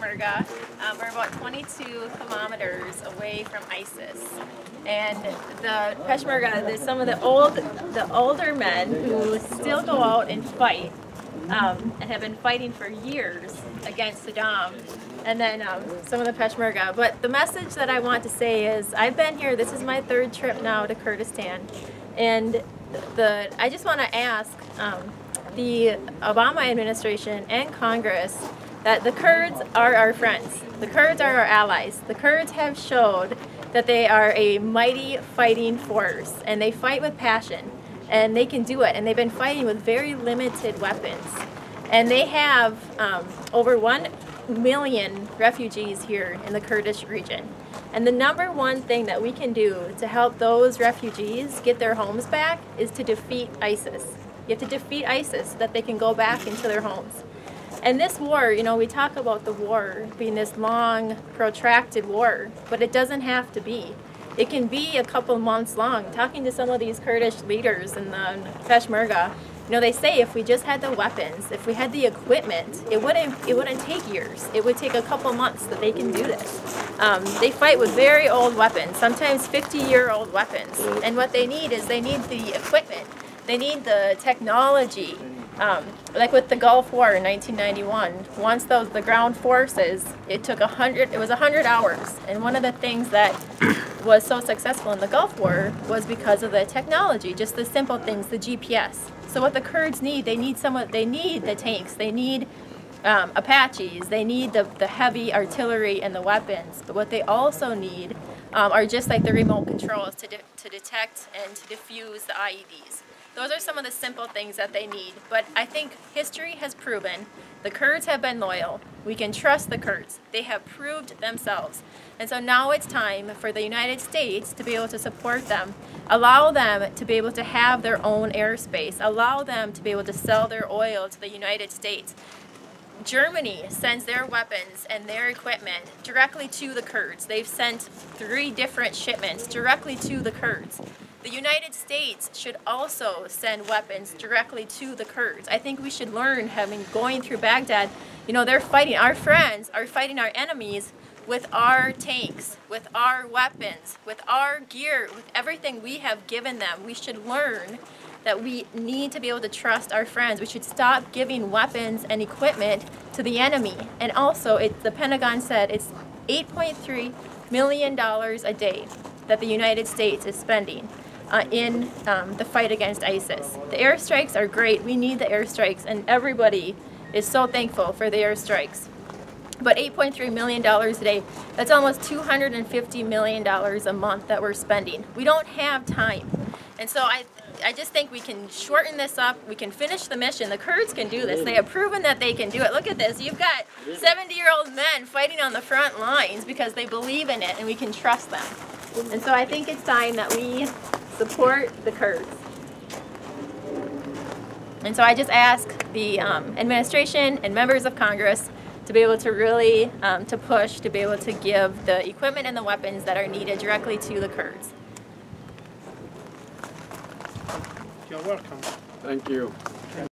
Peshmerga. We're about 22 kilometers away from ISIS. And the Peshmerga, some of the older men who still go out and fight and have been fighting for years against Saddam. And then some of the Peshmerga. But the message that I want to say is, I've been here, this is my third trip now to Kurdistan. And I just want to ask the Obama administration and Congress that the Kurds are our friends. The Kurds are our allies. The Kurds have showed that they are a mighty fighting force, and they fight with passion, and they can do it. And they've been fighting with very limited weapons. And they have over 1 million refugees here in the Kurdish region. And the number one thing that we can do to help those refugees get their homes back is to defeat ISIS. You have to defeat ISIS so that they can go back into their homes. And this war, you know, we talk about the war being this long, protracted war, but it doesn't have to be. It can be a couple months long. Talking to some of these Kurdish leaders in the Peshmerga, you know, they say if we just had the weapons, if we had the equipment, it wouldn't take years. It would take a couple months that they can do this. They fight with very old weapons, sometimes 50-year-old weapons. And what they need is they need the equipment. They need the technology. Like with the Gulf War in 1991, once the ground forces, it was 100 hours. And one of the things that was so successful in the Gulf War was because of the technology, just the simple things, the GPS. So what the Kurds need, they need the tanks, they need Apaches, they need the heavy artillery and the weapons. But what they also need are just like the remote controls to detect and to defuse the IEDs. Those are some of the simple things that they need. But I think history has proven the Kurds have been loyal. We can trust the Kurds. They have proved themselves. And so now it's time for the United States to be able to support them, allow them to be able to have their own airspace, allow them to be able to sell their oil to the United States. Germany sends their weapons and their equipment directly to the Kurds. They've sent 3 different shipments directly to the Kurds. The United States should also send weapons directly to the Kurds. I think we should learn, going through Baghdad, you know, they're fighting, our friends are fighting our enemies with our tanks, with our weapons, with our gear, with everything we have given them. We should learn that we need to be able to trust our friends. We should stop giving weapons and equipment to the enemy. And also, the Pentagon said it's $8.3 million a day that the United States is spending in the fight against ISIS. The airstrikes are great. We need the airstrikes, and everybody is so thankful for the airstrikes. But $8.3 million a day, that's almost $250 million a month that we're spending. We don't have time. And so I just think we can shorten this up. We can finish the mission. The Kurds can do this. They have proven that they can do it. Look at this. You've got 70-year-old men fighting on the front lines because they believe in it and we can trust them. And so I think it's time that we support the Kurds. And so I just ask the administration and members of Congress to be able to really to push, to be able to give the equipment and the weapons that are needed directly to the Kurds. You're welcome. Thank you.